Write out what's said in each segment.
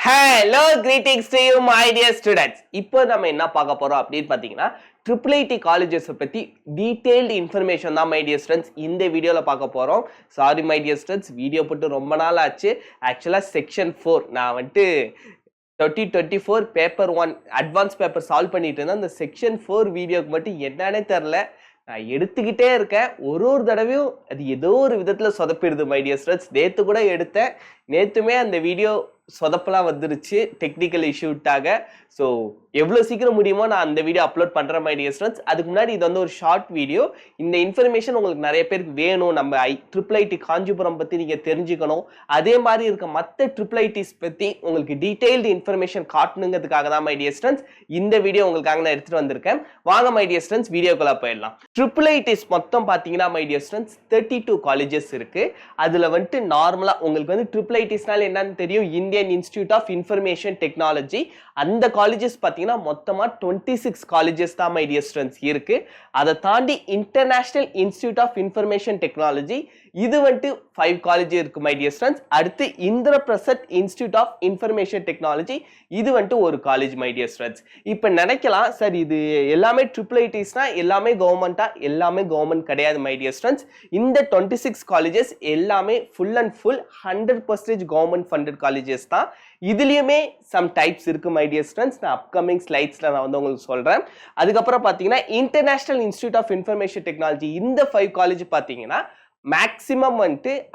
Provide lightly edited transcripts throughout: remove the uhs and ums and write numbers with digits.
Hello, greetings to you, my dear students. இப்போ நம்ம என்ன பார்க்க போறோம் அப்படின்னு பார்த்தீங்கன்னா IIIT காலேஜஸ் பத்தி டீடைல்டு இன்ஃபர்மேஷன் தான் மை டியர் ஸ்டூடெண்ட்ஸ் இந்த வீடியோல பார்க்க போறோம். Sorry my dear students, video போட்டு ரொம்ப நாள் ஆச்சு. ஆக்சுவலா செக்ஷன் 4 நான் 2024 பேப்பர் 1 அட்வான்ஸ் பேப்பர் சால்வ் பண்ணிட்டு இருந்தேன். அந்த செக்ஷன் 4 வீடியோக்கு மட்டும் என்னன்னே தெரியல, நான் எடுத்துக்கிட்டே இருக்கேன். ஒரு தடவையும் அது ஏதோ ஒரு விதத்துல சொதப்பிடுது மை டியர் ஸ்டூடெண்ட்ஸ். நேத்து கூட எடுத்தேன், நேத்துமே அந்த வீடியோ சொதப்பெல்லாம் வந்துருச்சு டெக்னிக்கல் இஷ்யூட்டாக. ஸோ எவ்வளோ சீக்கிரம் முடியுமோ நான் அந்த வீடியோ அப்லோட் பண்ணுறேன் மை டியர் ஸ்டூடெண்ட்ஸ். அதுக்கு முன்னாடி இது ஒரு ஷார்ட் வீடியோ. இந்த இன்ஃபர்மேஷன் உங்களுக்கு நிறைய பேருக்கு வேணும், நம்ம IIIT காஞ்சிபுரம் பற்றி நீங்கள் தெரிஞ்சுக்கணும், அதே மாதிரி இருக்க மற்ற IIITs பற்றி உங்களுக்கு டீடைல்டு இன்ஃபர்மேஷன் காட்டணுங்கிறதுக்காக தான் மை டியர் ஸ்டூடெண்ட்ஸ் இந்த வீடியோ உங்களுக்காக நான் எடுத்துகிட்டு வந்திருக்கேன். வாங்க மை டியர் ஸ்டூடெண்ட்ஸ் வீடியோக்குள்ளே போயிடலாம். IIITs மொத்தம் பார்த்தீங்கன்னா மை டியர் ஸ்டூடெண்ட்ஸ் 32 காலேஜஸ் இருக்குது. அதில் நார்மலாக உங்களுக்கு IIITஸ்னால என்னன்னு தெரியும், Indian institute of information technology. அந்த காலேஜஸ் பார்த்தீங்கன்னா மொத்தமாக 26 காலேஜஸ் தான் மை டியர் ஸ்டூடெண்ட்ஸ் இருக்கு. அதை தாண்டி international institute of information technology இது 5 காலேஜ் இருக்கு மை டியர் ஸ்டூடெண்ட்ஸ். அடுத்து Indraprastha institute of information technology இது ஒரு காலேஜ் மை டியர் ஸ்டூடெண்ட்ஸ். இப்போ நினைக்கலாம் சார் இது எல்லாமே IIITஸ்னா எல்லாமே கவர்மெண்டா? எல்லாமே கவர்மெண்ட் கிடையாது மை டியர் ஸ்டூடெண்ட்ஸ். இந்த 26 காலேஜஸ் எல்லாமே full and full 100% government funded colleges தான். இதுலயுமே சம் டைப்ஸ் இருக்கு மை டியர் ஸ்டூடெண்ட்ஸ். நான் அப்கமிங் ஸ்லைட்ஸ்ல நான் உங்களுக்கு சொல்றேன். அதுக்கப்புறம் பாத்தீங்கன்னா international institute of information technology இந்த 5 காலேஜ் பாத்தீங்கன்னா மேக்ஸிமம்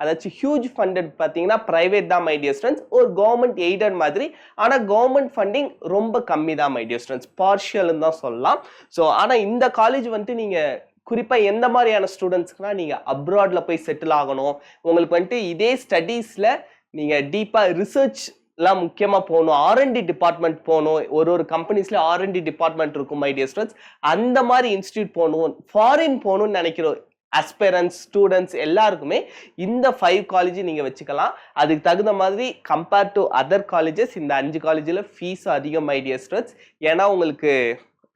அதாச்சும் ஹியூஜ் ஃபண்டட் பார்த்தீங்கன்னா பிரைவேட் தான் மை டியர் ஸ்டூடெண்ட்ஸ், ஒரு கவர்மெண்ட் எய்டட் மாதிரி. ஆனால் கவர்மெண்ட் ஃபண்டிங் ரொம்ப கம்மி தான் மை டியர் ஸ்டூடெண்ட்ஸ், பார்ஷியல்னு தான் சொல்லலாம். ஸோ ஆனால் இந்த காலேஜ் நீங்கள் குறிப்பாக எந்த மாதிரியான ஸ்டூடெண்ட்ஸ்க்குனா நீங்கள் அப்ராட்ல போய் செட்டில் ஆகணும், உங்களுக்கு இதே ஸ்டடீஸில் நீங்கள் டீப்பாக ரிசர்ச் எல்லாம் முக்கியமாக போகணும், R&D டிபார்ட்மெண்ட் போகணும், ஒரு கம்பெனிஸ்ல R&D டிபார்ட்மெண்ட் இருக்கும் மை டியர் ஸ்டூடெண்ட்ஸ், அந்த மாதிரி இன்ஸ்டியூட் போகணும், ஃபாரின் போகணும்னு நினைக்கிறோம் அஸ்பைரன்ஸ் ஸ்டூடெண்ட்ஸ் எல்லாருக்குமே இந்த 5 காலேஜ் நீங்க வச்சுக்கலாம். அதுக்கு தகுந்த மாதிரி கம்பேர் டு அதர் காலேஜஸ் இந்த 5 காலேஜில் ஃபீஸ் அதிகம் மை டியர் ஸ்டூடெண்ட்ஸ். ஏன்னா உங்களுக்கு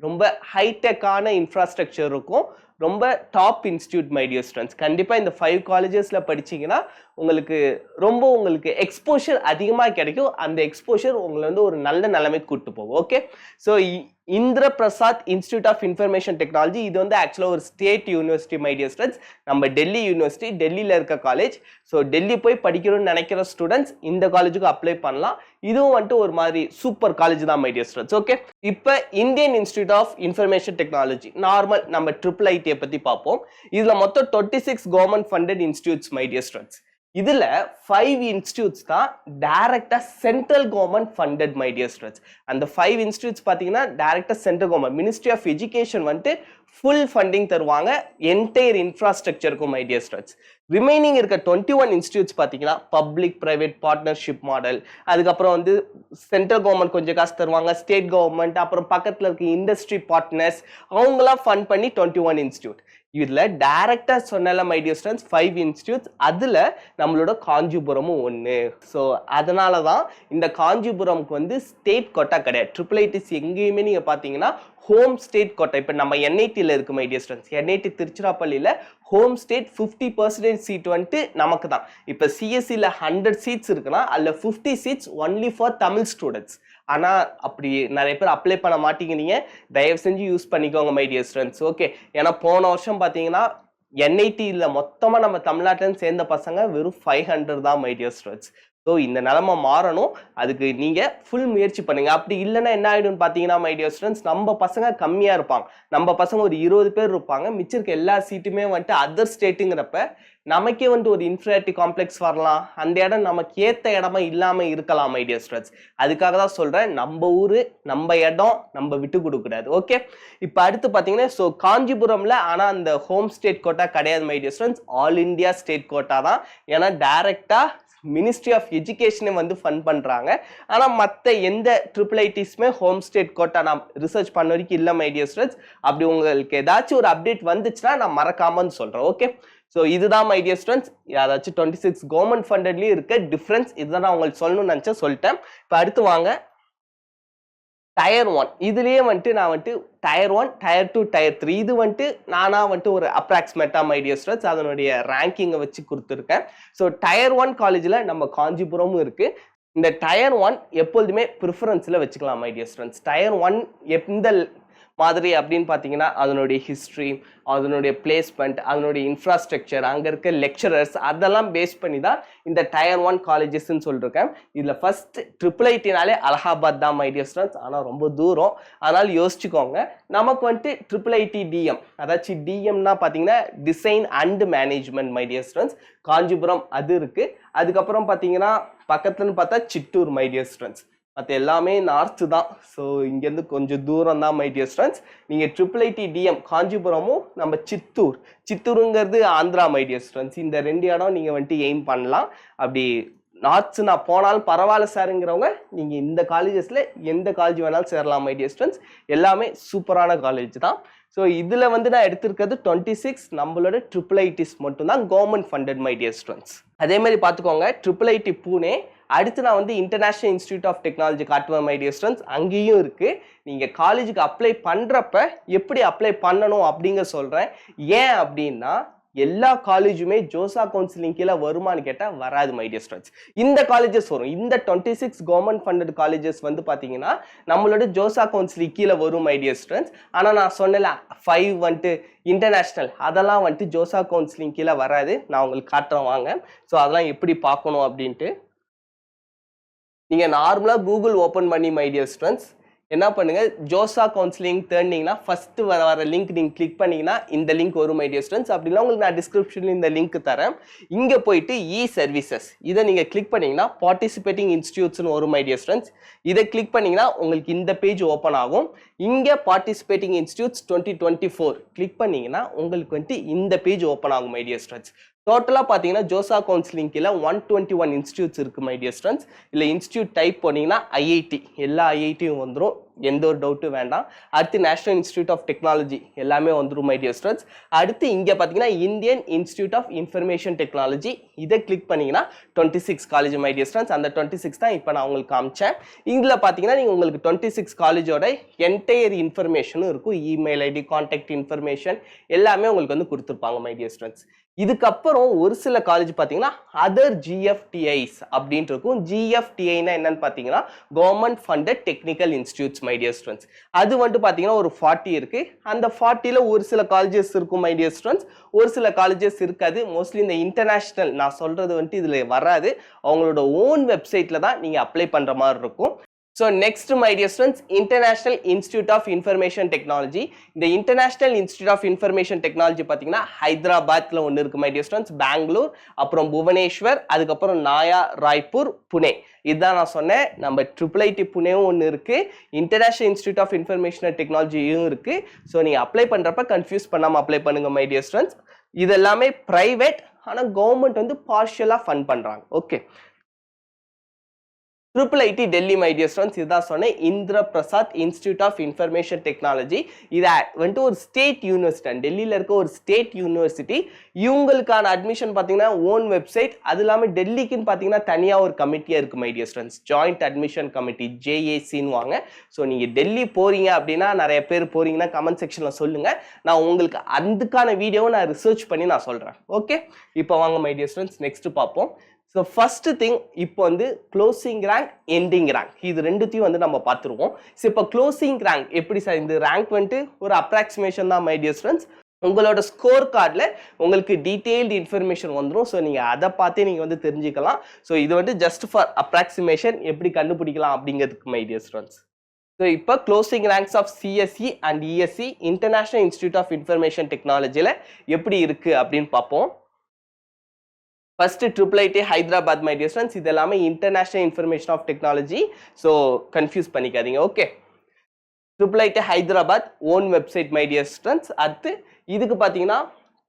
ரொம்ப ஹைடெக்கான இன்ஃப்ராஸ்ட்ரக்சர் இருக்கும், ரொம்ப top institute my dear students. கண்டிப்பாக இந்த 5 காலேஜஸ்ல படிச்சீங்கன்னா உங்களுக்கு எக்ஸ்போஷர் அதிகமாக கிடைக்கும். அந்த எக்ஸ்போஷர் உங்களை ஒரு நல்ல நிலைமைக்கு கூட்டு போகும். Okay, so Indraprastha institute of information technology இது ஆக்சுவலாக ஒரு state university my dear students. நம்ம டெல்லி யூனிவர்சிட்டி, டெல்லியில் இருக்க காலேஜ். ஸோ டெல்லி போய் படிக்கணும்னு நினைக்கிற ஸ்டூடெண்ட்ஸ் இந்த காலேஜுக்கு அப்ளை பண்ணலாம். இதுவும் ஒரு மாதிரி சூப்பர் காலேஜ் தான் மை டியர் ஸ்டூடெண்ட்ஸ். ஓகே, இப்போ Indian institute of information technology normal நம்ம IIIT பற்றி பார்ப்போம். இதில் மொத்தம் 26 government funded institutes my dear students. இதுல 5 இன்ஸ்டிடியூட்ஸ் தான் டைரக்டா central government funded my dear students. அந்த 5 இன்ஸ்டிடியூட்ஸ் பாத்தீங்கன்னா டைரக்டா central government ministry of education full funding தருவாங்க என்டையர் இன்ஃப்ராஸ்ட்ரக்சருக்கும் மை டியர் ஸ்டூடெண்ட்ஸ். ரிமைனிங் இருக்க 21 இன்ஸ்டிடியூட்ஸ் பார்த்தீங்கன்னா பப்ளிக் பிரைவேட் பார்ட்னர்ஷிப் மாடல், அதுக்கப்புறம் சென்ட்ரல் கவர்மெண்ட் கொஞ்சம் காசு தருவாங்க, ஸ்டேட் கவர்மெண்ட், அப்புறம் பக்கத்தில் இருக்க இண்டஸ்ட்ரி பார்ட்னர்ஸ் அவங்களாம் ஃபண்ட் பண்ணி 21 இன்ஸ்டிடியூட். இதுல டைரக்டா சொன்ன மை டியர் ஸ்டூடெண்ட்ஸ் 5 இன்ஸ்டிடியூட்ஸ், அதுல நம்மளோட காஞ்சிபுரமும் ஒன்று. ஸோ அதனால தான் இந்த காஞ்சிபுரம்க்கு ஸ்டேட் கோட்டா கிடையாது. IIITs எங்கேயுமே நீங்க பார்த்தீங்கன்னா ஹோம் ஸ்டேட் கோட்டா. இப்போ நம்ம NITல இருக்கு மை டியர் ஸ்டூடெண்ட்ஸ், NIT திருச்சிராப்பள்ளியில ஹோம் ஸ்டேட் 50% சீட் நமக்கு தான். இப்போ CSEல 100 சீட்ஸ் இருக்குன்னா அதில் 50 seats only for Tamil students. ஆனால் அப்படி நிறைய பேர் அப்ளை பண்ண மாட்டேங்கிறீங்க, தயவு செஞ்சு யூஸ் பண்ணிக்கோங்க மை டியர் ஸ்டூடெண்ட்ஸ். ஓகே, ஏன்னா போன வருஷம் பார்த்தீங்கன்னா NITல மொத்தமாக நம்ம தமிழ்நாட்டில் சேர்ந்த பசங்க வெறும் 500 தான் மை டியர் ஸ்டூடெண்ட்ஸ். ஸோ இந்த நிலைமை மாறணும், அதுக்கு நீங்கள் ஃபுல் முயற்சி பண்ணுங்க. அப்படி இல்லைன்னா என்ன ஆகிடும்னு பார்த்தீங்கன்னா மை டியர் ஸ்டூடெண்ட்ஸ், நம்ம பசங்க கம்மியாக இருப்பாங்க, நம்ம பசங்க ஒரு 20 பேர் இருப்பாங்க, மிச்சம் இருக்க எல்லா சீட்டுமே அதர் ஸ்டேட்டுங்கிறப்ப நமக்கே ஒரு இன்ஃபீரியாரிட்டி காம்ப்ளெக்ஸ் வரலாம், அந்த இடம் நமக்கு ஏற்ற இடமா இல்லாமல் இருக்கலாம் மை டியர் ஸ்டூடெண்ட்ஸ். அதுக்காக தான் சொல்கிறேன், நம்ம ஊர் நம்ம இடம் நம்ம விட்டு கொடுக்கூடாது. ஓகே, இப்போ அடுத்து பார்த்தீங்கன்னா ஸோ காஞ்சிபுரமில் ஆனால் அந்த ஹோம் ஸ்டேட் கோட்டா கிடையாது my dear students, all India state quota தான். ஏன்னா டைரக்டாக மினிஸ்ட்ரி ஆஃப் எஜுகேஷனே ஃபண்ட் பண்றாங்க. ஆனா மற்ற எந்த IIITஸ்மே ஹோம் ஸ்டேட் கோட்டா நான் ரிசர்ச் பண்ண வரைக்கும் இல்லை மை டியர் ஸ்டூடெண்ட்ஸ். அப்படி உங்களுக்கு ஏதாச்சும் ஒரு அப்டேட் வந்துச்சுன்னா நான் மறக்காமன்னு சொல்றேன். ஓகே, ஸோ இதுதான் மை டியர் ஸ்டூடெண்ட்ஸ், யாராச்சும் 26 கவர்மெண்ட் ஃபண்டட்லயும் இருக்க டிஃபரன்ஸ். இதுதான் நான் உங்களுக்கு சொல்லணும்னு நினைச்சேன், சொல்லிட்டேன். இப்போ அடுத்து வாங்க டயர் 1. இதுலயே நான் டயர் 1, டயர் 2, டயர் 3 இது நானா ஒரு அப்ராக்சிமேட்டா மை டியர் ஸ்டூடெண்ட்ஸ் அதனுடைய ரேங்கிங்கை வச்சு கொடுத்துருக்கேன். ஸோ டயர் 1 காலேஜில் நம்ம காஞ்சிபுரமும் இருக்கு, இந்த டயர் 1 எப்பொழுதுமே ப்ரிஃபரன்ஸில் வச்சுக்கலாம் மை டியர் ஸ்டூடெண்ட்ஸ். டயர் 1 எந்த மாதிரி அப்படின்னு பார்த்தீங்கன்னா அதனுடைய ஹிஸ்ட்ரி, அதனுடைய பிளேஸ்மெண்ட், அதனுடைய இன்ஃப்ராஸ்ட்ரக்சர், அங்கே இருக்க லெக்சரர்ஸ், அதெல்லாம் பேஸ் பண்ணி தான் இந்த டயர் 1 காலேஜஸ்ன்னு சொல்லியிருக்கேன். இதில் ஃபர்ஸ்ட் IIITனாலே அலகாபாத் தான் மை டியர் ஸ்டூடெண்ட்ஸ். ஆனால் ரொம்ப தூரம், அதனால் யோசிச்சுக்கோங்க. நமக்கு வந்துட்டு IIIT DM, அதாச்சும் டிஎம்னா பார்த்தீங்கன்னா design and management my dear students, Kanchipuram அது இருக்குது. அதுக்கப்புறம் பார்த்தீங்கன்னா பக்கத்துலன்னு பார்த்தா சித்தூர் மை டியர் ஸ்டூடெண்ட்ஸ். மற்ற எல்லாமே நார்த்து தான். ஸோ இங்கேருந்து கொஞ்சம் தூரம் தான் மை டியர் ஸ்டூடெண்ட்ஸ். நீங்கள் IIIT DM காஞ்சிபுரமும் நம்ம சித்தூருங்கிறது ஆந்திரா மை டியர் ஸ்டூடெண்ட்ஸ். இந்த 2 இடம் நீங்கள் வந்துட்டு எய்ம் பண்ணலாம். அப்படி நார்த்ஸ் நான் போனாலும் பரவாயில்ல சாருங்கிறவங்க நீங்கள் இந்த காலேஜஸில் எந்த காலேஜ் வேணாலும் சேரலாம் மை டியர் ஸ்டூடெண்ட்ஸ். எல்லாமே சூப்பரான காலேஜ் தான். ஸோ இதில் வந்து நான் எடுத்திருக்கிறது 26 நம்மளோட IIITs மட்டும்தான் government funded my dear students. அதே மாதிரி பார்த்துக்கோங்க, IIIT பூனே. அடுத்து நான் வந்து இன்டர்நேஷனல் இன்ஸ்டிடியூட் ஆஃப் டெக்னாலஜி காட்டுவேன் மை டியர் ஸ்டூடெண்ட்ஸ். அங்கேயும் இருக்குது. நீங்கள் காலேஜுக்கு அப்ளை பண்ணுறப்ப எப்படி அப்ளை பண்ணணும் அப்படிங்க சொல்கிறேன். ஏன் அப்படின்னா எல்லா காலேஜுமே ஜோசா கவுன்சிலிங் கீழே வருமானு கேட்டால் வராது மை டியர் ஸ்டூடெண்ட்ஸ். இந்த காலேஜஸ் வரும். இந்த 26 கவர்மெண்ட் ஃபண்டட் காலேஜஸ் வந்து பார்த்தீங்கன்னா நம்மளோட ஜோசா கவுன்சிலிங் கீழே வரும் மை டியர் ஸ்டூடெண்ட்ஸ். ஆனால் நான் சொன்னல 5 வந்துட்டு இன்டர்நேஷ்னல், அதெல்லாம் வந்துட்டு ஜோசா கவுன்சிலிங் கீழே வராது. நான் உங்களுக்கு காட்டுறேன் வாங்க. ஸோ அதெல்லாம் எப்படி பார்க்கணும் அப்படின்ட்டு நீங்கள் நார்மலாக கூகுள் ஓப்பன் பண்ணி மை டியர் ஸ்டூடெண்ட்ஸ் என்ன பண்ணுங்க, ஜோசா கவுன்சிலிங் தேர்னிங்கன்னா ஃபர்ஸ்ட் வர லிங்க் நீங்கள் கிளிக் பண்ணீங்கன்னா இந்த லிங்க் வரும் மை டியர் ஸ்டூடெண்ட்ஸ். அப்படின்னா உங்களுக்கு நான் டிஸ்கிரிப்ஷனில் இந்த லிங்க் தரேன். இங்கே போயிட்டு சர்வீசஸ் இதை நீங்கள் கிளிக் பண்ணீங்கன்னா பார்ட்டிசிபேட்டிங் இன்ஸ்டியூட்ஸ்னு வரும் மை டியர் ஸ்டூடெண்ட்ஸ். இதை கிளிக் பண்ணீங்கன்னா உங்களுக்கு இந்த பேஜ் ஓப்பன் ஆகும். இங்கே பார்ட்டிசிபேட்டிங் இன்ஸ்டியூட்ஸ் 2024 கிளிக் பண்ணீங்கன்னா உங்களுக்கு வந்துட்டு இந்த பேஜ் ஓப்பன் ஆகும் மை டியர் ஸ்டூடெண்ட்ஸ். டோட்டலாக பார்த்தீங்கன்னா ஜோசா கவுன்சிலிங் கீழே 121 இன்ஸ்டியூட்ஸ் இருக்குது மை டியர் ஸ்டூடெண்ட்ஸ். இல்லை இன்ஸ்டியூட் டைப் போனீங்கன்னா IIT, எல்லா IITயும் வந்துடும், எந்த ஒரு டவுட்டும் வேண்டாம். அடுத்து நேஷனல் இன்ஸ்டிடியூட் ஆஃப் டெக்னாலஜி எல்லாமே வந்துடும் மை டியர் ஸ்டூடெண்ட்ஸ். அடுத்து இங்கே பார்த்தீங்கன்னா Indian institute of information technology, இதை கிளிக் பண்ணீங்கன்னா 26 காலேஜ் மை டியர் ஸ்டூடெண்ட்ஸ். அந்த 26 தான் இப்போ நான் உங்களுக்கு காமிச்சேன். இதில் பார்த்தீங்கன்னா நீங்கள் உங்களுக்கு 26 காலேஜோட என்டையர் இன்ஃபர்மேஷனும் இருக்கும். இமெயில் ஐடி, கான்டாக்ட் இன்ஃபர்மேஷன் எல்லாமே உங்களுக்கு வந்து கொடுத்துருப்பாங்க மை டியர் ஸ்டூடெண்ட்ஸ். இதுக்கப்புறம் ஒரு சில காலேஜ் பார்த்தீங்கன்னா அதர் GFTIs அப்படின்ட்டு இருக்கும். GFTIனா என்னன்னு பார்த்தீங்கன்னா government funded technical institutes my dear students. அது வந்துட்டு பார்த்தீங்கன்னா ஒரு 40 இருக்கு. அந்த 40ல ஒரு சில காலேஜஸ் இருக்கும் மை டியர் ஸ்டூடெண்ட்ஸ், ஒரு சில காலேஜஸ் இருக்காது. மோஸ்ட்லி இந்த இன்டர்நேஷனல் நான் சொல்றது வந்துட்டு இதில் வராது. அவங்களோட ஓன் வெப்சைட்ல தான் நீங்கள் அப்ளை பண்ணுற மாதிரி இருக்கும். So next my dear students, International Institute of Information Technology. இந்த International Institute of Information Technology பார்த்தீங்கன்னா ஹைதராபாத்ல ஒன்று இருக்கு my dear students, பெங்களூர், அப்புறம் புவனேஸ்வர், அதுக்கப்புறம் நாயா, ராய்ப்பூர், புனே. இதுதான் நான் சொன்னேன். நம்ம IIIT புனேவும் ஒன்று இருக்கு, இன்டர்நேஷனல் இன்ஸ்டிடியூட் ஆஃப் இன்ஃபர்மேஷன் டெக்னாலஜியும் இருக்கு. ஸோ நீங்க அப்ளை பண்றப்ப கன்ஃபியூஸ் பண்ணாம அப்ளை பண்ணுங்க my dear students. இது எல்லாமே பிரைவேட், ஆனால் கவர்மெண்ட் வந்து பார்ஷியலா ஃபண்ட் பண்றாங்க. Okay, IIIT Delhi my dear students, இதுதான் சொன்னேன், Indraprastha institute of information technology. இது வந்துட்டு ஒரு ஸ்டேட் யூனிவர்சிட்டி, டெல்லியில் இருக்க ஒரு ஸ்டேட் யூனிவர்சிட்டி. இவங்களுக்கான அட்மிஷன் பார்த்தீங்கன்னா ஓன் வெப்சைட். அது இல்லாமல் டெல்லிக்குன்னு பார்த்தீங்கன்னா தனியாக ஒரு கமிட்டியாக இருக்குது my dear students, joint admission committee, JACன்னு வாங்க. ஸோ நீங்கள் டெல்லி போறீங்க அப்படின்னா, நிறைய பேர் போறீங்கன்னா கமெண்ட் செக்ஷனில் சொல்லுங்கள். நான் உங்களுக்கு அதுக்கான வீடியோவை நான் ரிசர்ச் பண்ணி நான் சொல்கிறேன். ஓகே, இப்போ வாங்க மை டியர் ஸ்டூடெண்ட்ஸ் நெக்ஸ்ட் பார்ப்போம். ஸோ ஃபர்ஸ்ட் திங் இப்போ வந்து க்ளோசிங் ரேங்க், எண்டிங் ரேங்க், இது ரெண்டுத்தையும் வந்து நம்ம பார்த்துருவோம். ஸோ இப்போ க்ளோசிங் ரேங்க் எப்படி சார்? இந்த ரேங்க் வந்துட்டு ஒரு அப்ராக்சிமேஷன் தான் மை டியர் ஸ்டூடெண்ட்ஸ். உங்களோட ஸ்கோர் கார்டில் உங்களுக்கு டீட்டெயில்டு இன்ஃபர்மேஷன் வந்துடும். ஸோ நீங்கள் அதை பார்த்தே நீங்கள் வந்து தெரிஞ்சுக்கலாம். ஸோ இது வந்து ஜஸ்ட் ஃபார் அப்ராக்சிமேஷன், எப்படி கண்டுபிடிக்கலாம் அப்படிங்கிறதுக்கு மை டியர் ஸ்டூடெண்ட்ஸ். ஸோ இப்போ closing ranks of CSE and ESE international institute of information டெக்னாலஜியில் எப்படி இருக்குது அப்படின்னு பார்ப்போம். First IIIT Hyderabad my dear students, இது எல்லாமே international information of technology. So confuse பண்ணிக்காதீங்க. Okay, IIIT Hyderabad own website my dear students. அடுத்து இதுக்கு பார்த்தீங்கன்னா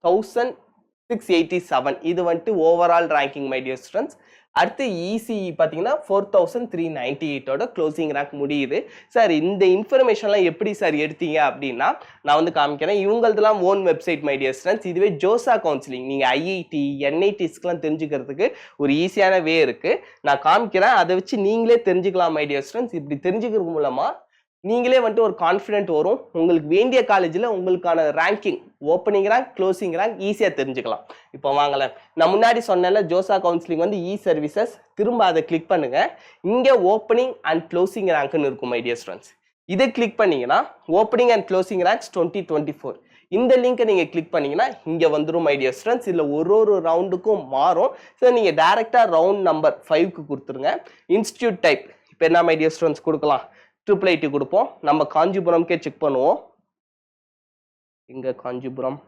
1687, இது வந்துட்டு overall ranking my dear students. அடுத்து ECE பார்த்தீங்கன்னா 4398ஓட க்ளோசிங் ரேங்க் முடியுது. சார் இந்த இன்ஃபர்மேஷன்லாம் எப்படி சார் எடுத்தீங்க அப்படின்னா நான் வந்து காமிக்கிறேன். இவங்களதெல்லாம் own website my dear students. இதுவே ஜோசா கவுன்சிலிங் நீங்கள் IIT, NITஸ்க்குலாம் தெரிஞ்சுக்கிறதுக்கு ஒரு ஈஸியான வே இருக்குது, நான் காமிக்கிறேன். அதை வச்சு நீங்களே தெரிஞ்சுக்கலாம் மை டியர் ஸ்டூடெண்ட்ஸ். இப்படி தெரிஞ்சுக்கிறது மூலமாக நீங்களே வந்துட்டு ஒரு கான்ஃபிடென்ட் வரும். உங்களுக்கு வேண்டிய காலேஜில் உங்களுக்கான ranking opening rank closing rank ஈஸியாக தெரிஞ்சுக்கலாம். இப்போ வாங்கலாம், நான் முன்னாடி சொன்னேன்ல ஜோசா கவுன்சிலிங் வந்து இ சர்வீசஸ், திரும்ப அதை கிளிக் பண்ணுங்க. இங்கே ஓப்பனிங் அண்ட் க்ளோசிங் ரேங்க்னு இருக்கும் மை டியர் ஸ்டூடெண்ட்ஸ். இதை கிளிக் பண்ணீங்கன்னா ஓப்பனிங் அண்ட் க்ளோசிங் ரேங்க்ஸ் 2024 இந்த லிங்கை நீங்கள் கிளிக் பண்ணீங்கன்னா இங்கே வந்துடும் மை டியர் ஸ்டூடெண்ட்ஸ். இதில் ஒரு ரவுண்டுக்கும் மாறும். ஸோ நீங்கள் டேரெக்டாக ரவுண்ட் நம்பர் 5க்கு கொடுத்துருங்க. இன்ஸ்டியூட் டைப் இப்போ என்ன மை டியர் ஸ்டூடெண்ட்ஸ் கொடுக்கலாம், ட்ரிபிள் ஐடி கொடுப்போம். நம்ம காஞ்சிபுரம்கே செக் பண்ணுவோம். இங்க காஞ்சிபுரம்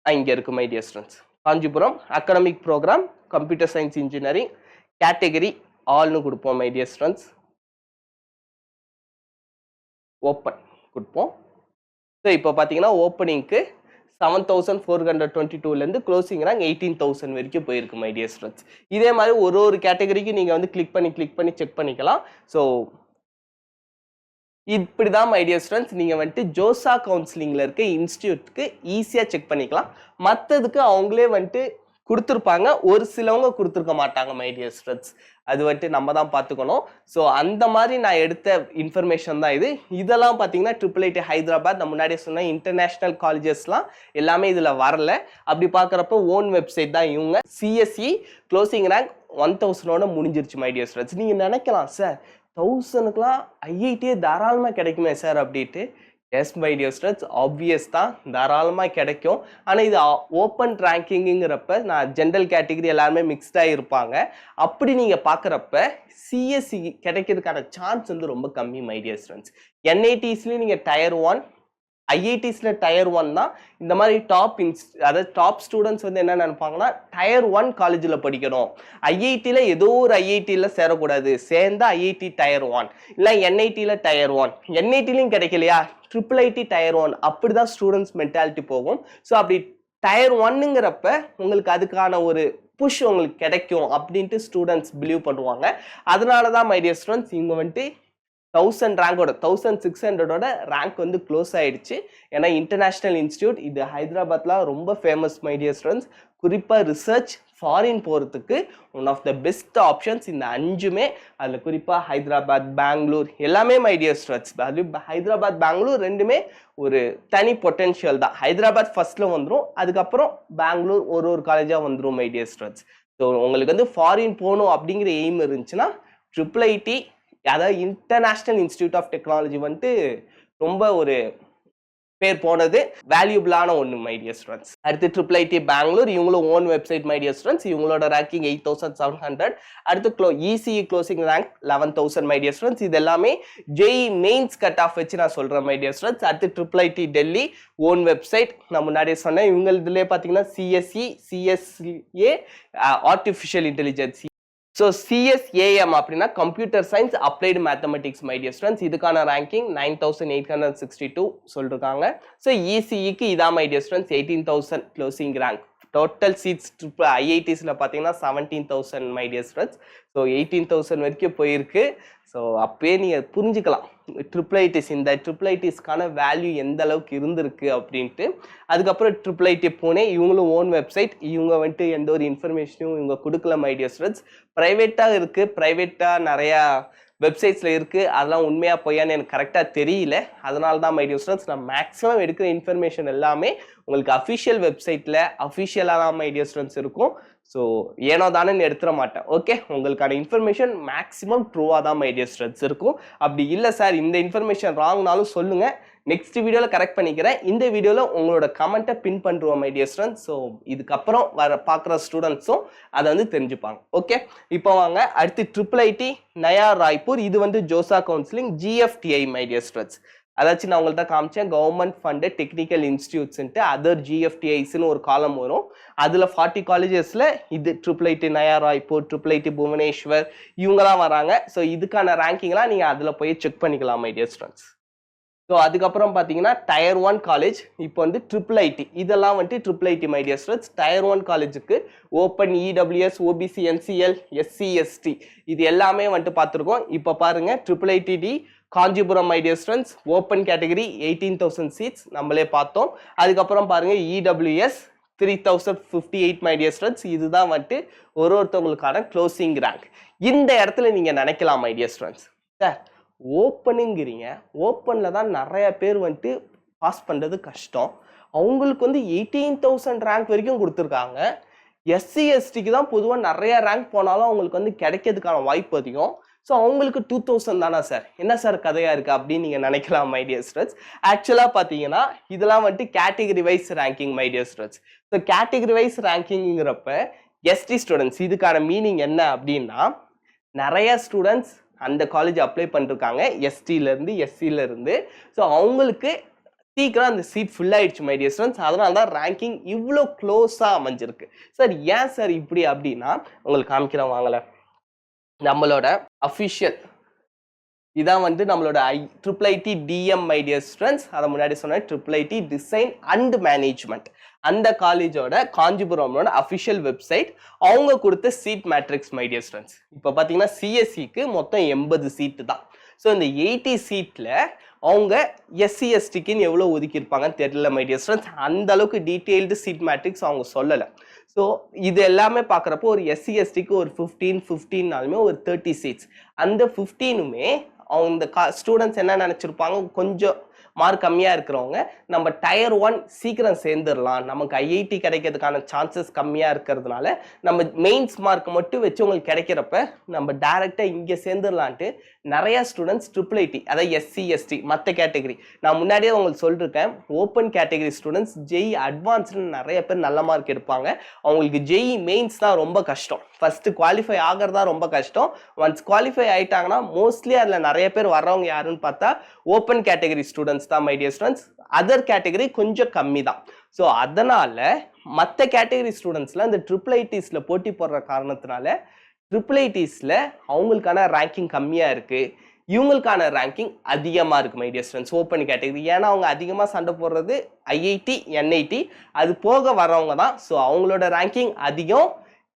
இங்க இருக்கு my dear students. Kanchipuram academic program computer science engineering category ஆல்னு கொடுப்போம் மை டியர் ஸ்டூடெண்ட்ஸ். ஓப்பன் கொடுப்போம். ஸோ இப்போ பார்த்தீங்கன்னா ஓப்பனிங்க்கு 7422 க்ளோசிங் ரேங்க் 18,000 வரைக்கும் போயிருக்கு மை டியர் ஸ்டூடெண்ட்ஸ். இதே மாதிரி ஒரு கேட்டகரிக்கு நீங்கள் வந்து கிளிக் பண்ணி செக் பண்ணிக்கலாம். ஸோ இப்படி தான் மை டியர் ஸ்டூடெண்ட்ஸ் நீங்கள் வந்துட்டு ஜோசா கவுன்சிலிங்கில் இருக்க இன்ஸ்டியூட்க்கு ஈஸியாக செக் பண்ணிக்கலாம். மற்றதுக்கு அவங்களே வந்துட்டு கொடுத்துருப்பாங்க, ஒரு சிலவங்க கொடுத்துருக்க மாட்டாங்க மை டியர் ஸ்டூடெண்ட்ஸ். அது வந்துட்டு நம்ம தான் பார்த்துக்கணும். ஸோ அந்த மாதிரி நான் எடுத்த இன்ஃபர்மேஷன் தான் இது. இதெல்லாம் பார்த்தீங்கன்னா ட்ரிபிள் ஐடி ஹைதராபாத், நான் முன்னாடியே சொன்ன இன்டர்நேஷ்னல் காலேஜஸ்லாம் எல்லாமே இதில் வரல. அப்படி பார்க்குறப்ப ஓன் வெப்சைட் தான் இவங்க. சிஎஸ்சி க்ளோசிங் ரேங்க் 1000ஓட முடிஞ்சிருச்சு மை டியர் ஸ்டூடெண்ட்ஸ். நீங்கள் நினைக்கலாம் சார் 1000க்குலாம் ஐஐடியே தாராளமாக கிடைக்குமே சார் அப்படின்ட்டு. S my dear students, obvious தான், தாராளமாக கிடைக்கும். ஆனால் இது ஓப்பன் ரேங்கிங்கிறப்ப நான் ஜென்ரல் கேட்டகரி எல்லாருமே மிக்ஸ்டாக இருப்பாங்க. அப்படி நீங்கள் பார்க்குறப்ப சிஎஸ்சி கிடைக்கிறதுக்கான சான்ஸ் வந்து ரொம்ப கம்மி மை டியர் ஸ்டூடெண்ட்ஸ். என்ஐடிஸ்லேயும் நீங்கள் டயர் 1 ஐஐடிஸில் டயர் 1 தான் இந்த மாதிரி அதாவது டாப் ஸ்டூடெண்ட்ஸ் வந்து என்ன நினைப்பாங்கன்னா டயர் 1 காலேஜில் படிக்கணும், ஐஐடியில் ஏதோ ஒரு ஐஐடியில் சேரக்கூடாது, சேர்ந்தா ஐஐடி டயர் 1 இல்லை என்ஐடியில் டயர் 1, என்ஐடிலையும் கிடைக்கலையா ட்ரிபிள் ஐடி டயர் 1, அப்படி தான் ஸ்டூடெண்ட்ஸ் மென்டாலிட்டி போகும். ஸோ அப்படி டயர் 1ங்கிறப்ப உங்களுக்கு அதுக்கான ஒரு புஷ் உங்களுக்கு கிடைக்கும் அப்படின்ட்டு ஸ்டூடெண்ட்ஸ் பிலீவ் பண்ணுவாங்க. அதனால தான் மை டியர் ஸ்டூடெண்ட்ஸ் இவங்க வந்துட்டு 1000 ரேங்கோட 1600ஓட ரேங்க் வந்து க்ளோஸ் ஆயிடுச்சு. ஏன்னா இன்டர்நேஷ்னல் இன்ஸ்டியூட் இது ஹைதராபாத்ல ரொம்ப ஃபேமஸ் மை டியர் ஸ்டூடெண்ட்ஸ். குறிப்பாக ரிசர்ச் ஃபாரின் போகிறதுக்கு one of the best options இந்த 5மே. அதில் குறிப்பாக ஹைதராபாத், பெங்களூர் எல்லாமே மை டியர் ஸ்டூடெண்ட்ஸ். அது ஹைதராபாத் பெங்களூர் ரெண்டுமே ஒரு தனி பொட்டென்ஷியல் தான். ஹைதராபாத் ஃபர்ஸ்ட்டில் வந்துடும், அதுக்கப்புறம் பெங்களூர் ஒரு காலேஜாக வந்துடும் மை டியர் ஸ்டூடெண்ட்ஸ். ஸோ உங்களுக்கு வந்து ஃபாரின் போகணும் அப்படிங்கிற எய்ம் இருந்துச்சுன்னா ட்ரிபிள் ஐடி அதாவது இன்டர்நேஷ்னல் இன்ஸ்டியூட் ஆஃப் டெக்னாலஜி வந்துட்டு ரொம்ப ஒரு பேர் போனது, வேல்யூபிளான ஒன்று மை டியர் ஸ்டூடெண்ட்ஸ். அடுத்து ட்ரிபிள் ஐடி பெங்களூர், இவங்களும் own website my dear students. இவங்களோட ரேங்கிங் 8700. அடுத்து ECE closing rank 11,000 my dear students. இது எல்லாமே ஜேஇ மெயின்ஸ் கட் ஆஃப் வச்சு நான் சொல்கிறேன் மை டியர் ஸ்டூடெண்ட்ஸ். அடுத்து triple ID Delhi own website, நான் முன்னாடியே சொன்னேன். இவங்க இதுலேயே பார்த்தீங்கன்னா சிஎஸ்ஏ ஆர்டிஃபிஷியல் இன்டெலிஜென்ஸ். ஸோ சிஎஸ்ஏஎம் அப்படின்னா computer science applied mathematics my dear students. இதுக்கான ரேங்கிங் 9862 சொல்லிருக்காங்க. ஸோ இசிஇக்கு இதான் my dear students 18,000 closing rank. Total seats ஐஐடிஸில் பார்த்தீங்கன்னா 17,000 மை டியர் ஸ்டூடெண்ட்ஸ். ஸோ 18,000 வரைக்கும் போயிருக்கு. ஸோ அப்பயே நீங்கள் புரிஞ்சுக்கலாம் ட்ரிபிள் ஐடிஸ் இந்த ட்ரிபிள் ஐடிஸ்க்கான வேல்யூ எந்த அளவுக்கு இருந்திருக்கு அப்படின்ட்டு. அதுக்கப்புறம் ட்ரிபிள் ஐடி பூனே, இவங்களும் ஓன் வெப்சைட். இவங்க வந்துட்டு எந்த ஒரு இன்ஃபர்மேஷனும் இவங்க கொடுக்கல மை டியர் ஸ்டூடெண்ட்ஸ். ப்ரைவேட்டாக இருக்குது, ப்ரைவேட்டாக நிறையா வெப்சைட்ஸில் இருக்குது. அதெல்லாம் உண்மையாக பொய்யான்னு எனக்கு கரெக்டாக தெரியல. அதனால தான் மை டியர் ஸ்டூடெண்ட்ஸ் நான் மேக்ஸிமம் எடுக்கிற இன்ஃபர்மேஷன் எல்லாமே உங்களுக்கு அஃபிஷியல் வெப்சைட்டில் அஃபிஷியலாக தான் மை டியர் ஸ்டூடெண்ட்ஸ் இருக்கும். ஸோ ஏனோ தானே எடுத்துட மாட்டேன். ஓகே, உங்களுக்கான இன்ஃபர்மேஷன் மேக்ஸிமம் ட்ரூவாக தான் மை டியர் ஸ்டூடெண்ட்ஸ் இருக்கும். அப்படி இல்லை சார் இந்த இன்ஃபர்மேஷன் ராங்னாலும் சொல்லுங்கள், நெக்ஸ்ட் வீடியோவில் கரெக்ட் பண்ணிக்கிறேன். இந்த வீடியோவில் உங்களோட கமெண்ட்டை பின் பண்ணுறோம் மை டியர் ஸ்டூடெண்ட்ஸ். ஸோ இதுக்கப்புறம் பார்க்குற ஸ்டூடெண்ட்ஸும் அதை வந்து தெரிஞ்சுப்பாங்க. ஓகே, இப்போ வாங்க அடுத்து ட்ரிபிள் ஐடி நயா ராய்ப்பூர். இது வந்து JoSAA counselling GFTI my dear students. அதாச்சும் நான் உங்கள்கிட்ட காமிச்சேன் கவர்மெண்ட் ஃபண்டட் டெக்னிக்கல் இன்ஸ்டியூட்ஸ்ன்ட்டு அதர் ஜிஎஃப்டிஐஸ்னு ஒரு காலம் வரும். அதில் 40 காலேஜஸில் இது triple IT Naya Raipur, triple IT Bhubaneswar இவங்கலாம் வராங்க. ஸோ இதுக்கான ரேங்கிங்லாம் நீங்கள் அதில் போய் செக் பண்ணிக்கலாம் மை டியர் ஸ்டூடெண்ட்ஸ். ஸோ அதுக்கப்புறம் பார்த்தீங்கன்னா டயர் 1 காலேஜ் இப்போ வந்து ட்ரிபிள் ஐடி இதெல்லாம் வந்துட்டு triple IT my dear students. Tier 1 காலேஜுக்கு open, EWS, OBC, NCL, SC, ST இது எல்லாமே வந்துட்டு பார்த்துருக்கோம். இப்போ பாருங்க triple IT Kanchipuram my dear students open category 18,000 seats நம்மளே பார்த்தோம். அதுக்கப்புறம் பாருங்க இடபிள்யூஎஸ் 3058 மை டியர் ஸ்டூடெண்ட்ஸ். இதுதான் வந்துட்டு ஒருத்தவங்களுக்கான க்ளோசிங் ரேங்க். இந்த இடத்துல நீங்க நினைக்கலாம் மை டியர் ஸ்டூடெண்ட்ஸ், சார் ஓப்பனுங்கிறீங்க, ஓப்பனில் தான் நிறைய பேர் வந்துட்டு பாஸ் பண்ணுறது கஷ்டம். அவங்களுக்கு வந்து 18,000 ரேங்க் வரைக்கும் கொடுத்துருக்காங்க. எஸ்சி எஸ்டிக்கு தான் பொதுவாக நிறைய ரேங்க் போனாலும் அவங்களுக்கு வந்து கிடைக்கிறதுக்கான வாய்ப்பு அதிகம். ஸோ அவங்களுக்கு 2000 தானா சார், என்ன சார் கதையாக இருக்குது அப்படின்னு நீங்கள் நினைக்கலாம் மை டியர் ஸ்டூடெண்ட்ஸ். ஆக்சுவலாக பார்த்தீங்கன்னா இதெல்லாம் வந்துட்டு category wise ranking my dear students. So category wise ரேங்கிங்கிறப்ப எஸ்டி ஸ்டூடெண்ட்ஸ் இதுக்கான மீனிங் என்ன அப்படின்னா, நிறைய ஸ்டூடெண்ட்ஸ் அந்த காலேஜ் அப்ளை பண்ணிருக்காங்க எஸ்டியிலேருந்து எஸ்சியிலேருந்து. ஸோ அவங்களுக்கு சீக்கிரம் அந்த சீட் ஃபுல் ஆயிடுச்சு மை டியர் ஸ்டூடெண்ட்ஸ். அதனால தான் ரேங்கிங் இவ்வளோ க்ளோஸாக அமைஞ்சிருக்கு. சார் ஏன் சார் இப்படி அப்படின்னா உங்களுக்கு காமிக்கிறேன் வாங்கல. நம்மளோட அஃபிஷியல் இதான் வந்து நம்மளோட IIIT DM my dear students. அதை முன்னாடி சொன்ன IIIT டிசைன் அண்ட் மேனேஜ்மெண்ட் அந்த காலேஜோட காஞ்சிபுரமோட அஃபிஷியல் வெப்சைட். அவங்க கொடுத்த seat matrix my dear students. இப்போ பார்த்தீங்கன்னா சிஎஸ்சிக்கு மொத்தம் 80 சீட்டு தான். ஸோ இந்த 80 சீட்டில் அவங்க எஸ்சி எஸ்டிக்குன்னு எவ்வளோ ஒதுக்கியிருப்பாங்கன்னு தெரியல மை டியர் ஸ்டூடெண்ட்ஸ். அந்த அளவுக்கு டீட்டெயில்டு சீட் மேட்ரிக்ஸ் அவங்க சொல்லலை. ஸோ இது எல்லாமே பார்க்குறப்போ ஒரு எஸ்சி எஸ்டிக்கு ஒரு 15 ஒரு 30 சீட்ஸ். அந்த 15மே அவங்க ஸ்டூடெண்ட்ஸ் என்ன நினச்சிருப்பாங்க, கொஞ்சம் மார்க் கம்மியாக இருக்கிறவங்க நம்ம டயர் 1 சீக்கிரம் சேர்ந்துடலாம், நமக்கு ஐஐடி கிடைக்கிறதுக்கான சான்சஸ் கம்மியாக இருக்கிறதுனால நம்ம மெயின்ஸ் மார்க் மட்டும் வச்சு உங்களுக்கு கிடைக்கிறப்ப நம்ம டைரெக்டாக இங்கே சேர்ந்துடலான்ட்டு நிறைய ஸ்டூடெண்ட்ஸ் IIIT அதாவது எஸ்சி எஸ்டி மற்ற கேட்டகரி நான் முன்னாடியே உங்களுக்கு சொல்லியிருக்கேன். Open category students Jai advanced நிறைய பேர் நல்ல மார்க் எடுப்பாங்க. அவங்களுக்கு ஜெய் மெயின்ஸ் தான் ரொம்ப கஷ்டம். ஃபர்ஸ்ட் குவாலிஃபை ஆகிறதா ரொம்ப கஷ்டம். ஒன்ஸ் குவாலிஃபை ஆயிட்டாங்கன்னா மோஸ்ட்லி அதில் நிறைய பேர் வர்றவங்க யாருன்னு பார்த்தா ஓப்பன் கேட்டகரி ஸ்டூடெண்ட்ஸ் தான் my dear students. Other category கொஞ்சம் கம்மி தான். ஸோ அதனால மற்ற கேட்டகரி ஸ்டூடெண்ட்ஸ்ல இந்த IIITஸ்ல போட்டி போடுற காரணத்தினால IIITஸ்ல அவங்களுக்கான ரேங்கிங் கம்மியாக இருக்கு, இவங்களுக்கான ரேங்கிங் அதிகமாக இருக்கு my dear students open category. ஏன்னா அவங்க அதிகமாக சண்டை போடுறது ஐஐடி NIT அது போக வர்றவங்க தான். ஸோ அவங்களோட ரேங்கிங் அதிகம்,